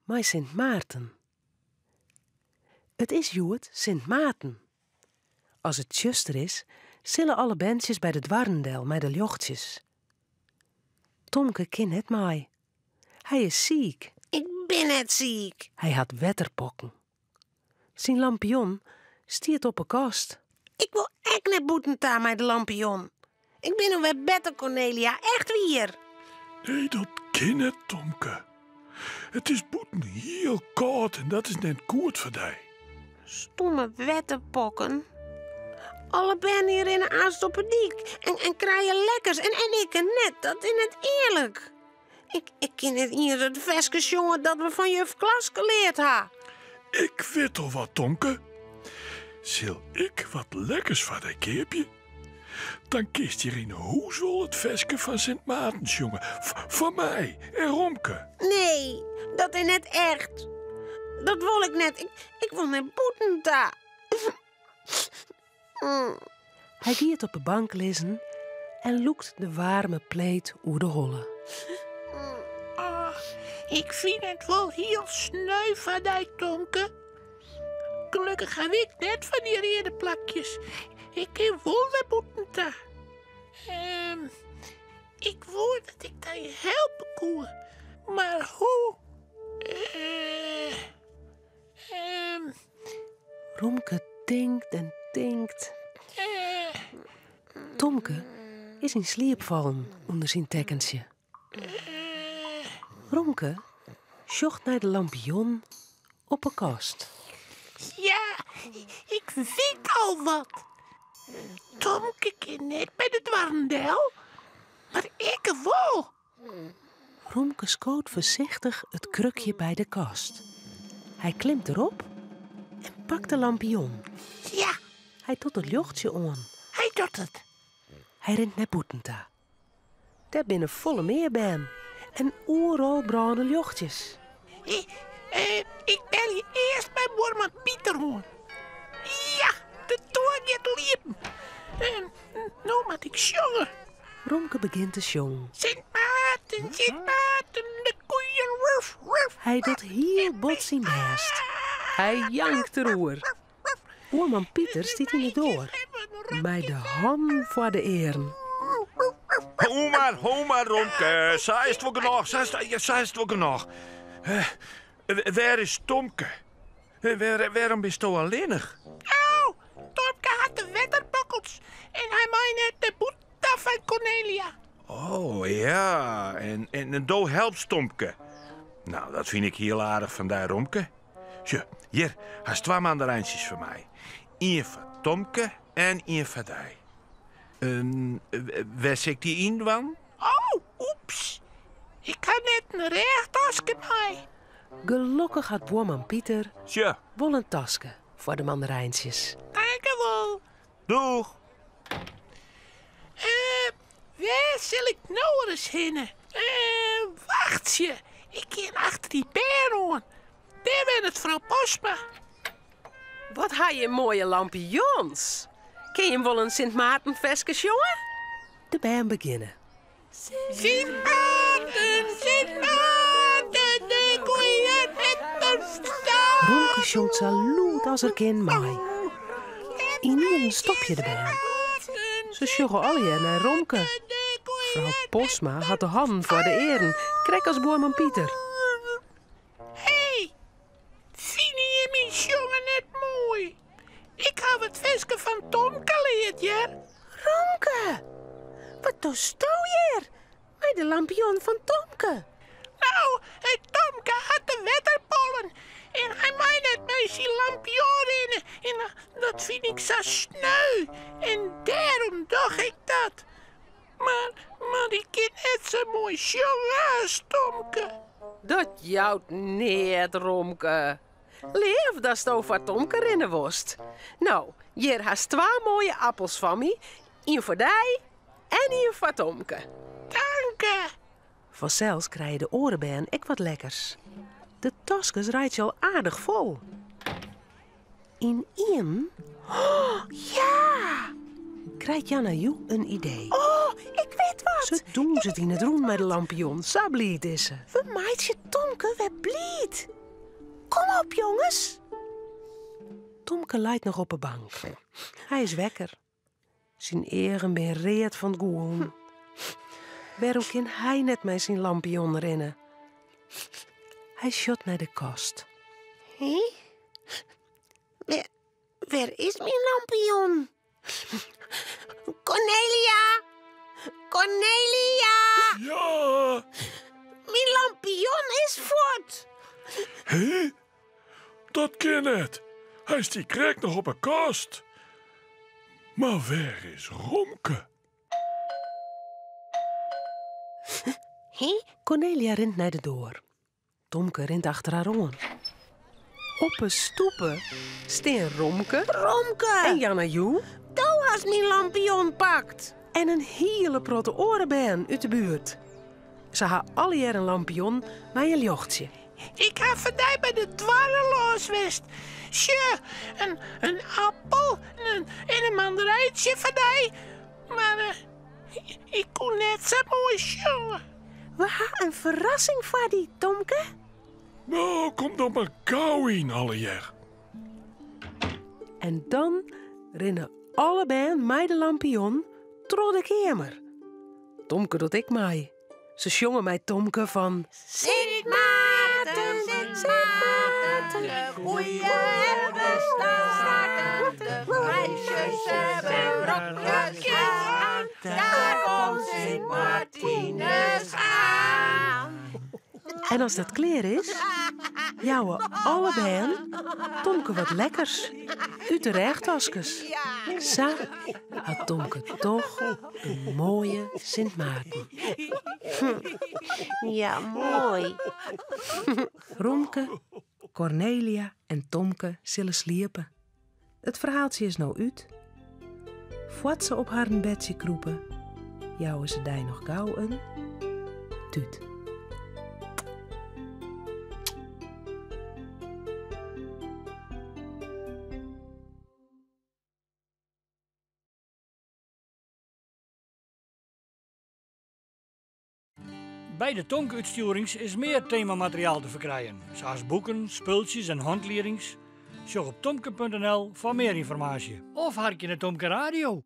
maar Sint Maarten. Het is Joet Sint Maarten. Als het tjuster is, zullen alle bensjes bij de dwarrendel met de jochtjes. Tomke kin het maai. Hij is ziek. Ik ben net ziek. Hij had wetterpokken. Zijn lampion stiert op een kast. Ik wil echt net boetenta met de lampion. Ik ben nog weer beter, Cornelia. Echt weer. Nee, dat ken het, Tomke. Het is boeten heel koud en dat is net goed voor jou. Stomme wetterpokken. Alle ben hier in de Aanstoppendiek en krijgen lekkers en ik net. Dat is net eerlijk. Ik ken het hier het veske jongen dat we van juf Klas geleerd ha. Ik weet al wat, Tomke. Zal ik wat lekkers van dat keepje? Dan kiest hier in huis wel het veske van Sint Maartens, jongen. Van mij en Romke. Nee, dat is net echt. Dat wil ik net. Ik wil net boetenta. Hij giet op de bank liggen en loekt de warme pleet oer de holle. Ik vind het wel heel sneu van die, Tomke. Gelukkig heb ik net van die reerde plakjes. Ik ken wel de boetenta. Ik wou dat ik je helpen kon. Maar hoe? Romke denkt en denkt. Tomke is in slaap vallen onder zijn tekkensje. Romke zocht naar de lampion op een kast. Ja, ik weet al wat. Tomke kan net bij de dwarrendel, maar ik wel. Romke schoot voorzichtig het krukje bij de kast. Hij klimt erop en pakt de lampion. Ja, Hij doet het jochtje aan. hij doet het. Hij rent naar boetenta. Daar binnen volle meerben en oeral brandende jochtjes. Ik bel je eerst bij Boerman Pieter hoor. Ja, de toon gaat liepen. Nou moet ik jongen. Romke begint te zingen. Sint Maarten, de koeien, wurf, wurf. Hij doet heel bot zijn best. Hij jankt eroer. Boerman Pieter stiet in het door. Bij de ham voor de eeren. Ho maar, Romke. Zij is het wel genoeg. Zij is het wel genoeg. Waar is Tomke? Waarom ben je zo alleenig? Oh, Tomke had de wetterpokkels. En hij maakt net de boeta van Cornelia. Oh, ja. En do helpt Tomke. Nou, dat vind ik heel aardig van daar, Romke. Zo, hier, hij is 2 mandarijntjes voor mij. 1 voor Tomke en 1 voor jou. Waar zit die in, Wan? Oh, oeps. Ik had net een rechttasje mee. Gelukkig had boerman Pieter Tja, wel een taske voor de mandarijntjes. Dank je wel. doeg. Waar zal ik nou eens heen? Wacht je. Ik ken achter die beer aan. Daar ben het vrouw Posma. Wat ha je mooie lampions. Ken je hem wel een Sint Maarten veskes, jongen? De band beginnen. Sint Maarten, de koeien met de staan. Romke jongt zo loed als er kind maai. In een stopje de band. Ze sjoggen alle naar Romke. Vrouw Posma had de handen voor de eren. Krek als boerman Pieter. Hey, vind je mijn jongen net mooi? Ik heb het visken van Tomke geleerd, ja? Romke, wat doe je hier? Bij de lampion van Tomke. Nou, Tomke had de wetterpollen. En hij maakt net met zijn lampion in. En dat vind ik zo sneu. En daarom dacht ik dat. Maar die kind net zo mooi jongen als Tomke. Dat jouwt niet, Romke. Leef dat sto voor Tomke rennen worst. Nou, hier haast 2 mooie appels van me. 1 voor die en 1 voor Tomke. Dank je. Vanzelfs krijgen de orenben ik wat lekkers. De taskes rijdt je al aardig vol. In 1 Ja. krijgt Janna Joe een idee. Oh, ik weet wat. Ze doen ze het in het roen met de lampion. Zo blied is ze. We maatje Tomke weer blied. Kom op, jongens. Tomke lijkt nog op een bank. Hij is wekker. Zijn eigen ben reed van het goeien. Waarom kan hij net met zijn lampion rennen? Hij shot naar de kast. Hé? Waar is mijn lampion? Cornelia! Cornelia! Ja! Mijn lampion is voort! Hé? Dat kan het. Hij is die krijgt nog op een kast. Maar waar is Romke? Hé? Cornelia rent naar de deur. Tomke rent achter haar aan. Op een stoepen staan Romke Romke! en Janna Joe Toe als mijn lampion pakt! en een hele protte orenbaan uit de buurt. Ze had alle jaar een lampion met een jochtje. Ik ga vandaag bij de dwarreloos west. Sje, een appel en een mandarijntje vandaag. Maar ik kon net zo mooi jongen. We hebben een verrassing voor die, Tomke. Nou, kom dan maar gauw in, alle jaar. En dan rennen alle baan met de lampion door de kamer. Tomke doet ik mij. Ze jongen mij Tomke van... Sint Maarten, Sint Maarten, de goeie hebben staan. De meisjes hebben rokjes aan. Daar komt Sint Martinus aan. En als dat klaar is, jouwen alle baan Tomke wat lekkers uit de rechttasjes. Zo had Tomke toch een mooie Sint Maarten. Ja, mooi. Romke, Cornelia en Tomke zullen sliepen. Het verhaaltje is nou uit. Voordat ze op haar bedje kroepen, jouwen ze daar nog gauw een tuut. Bij de Tonke-uitstuurings is meer themamateriaal te verkrijgen, zoals boeken, spultjes en handleerings. Zoek op tomke.nl voor meer informatie. Of hark je naar Tomke Radio.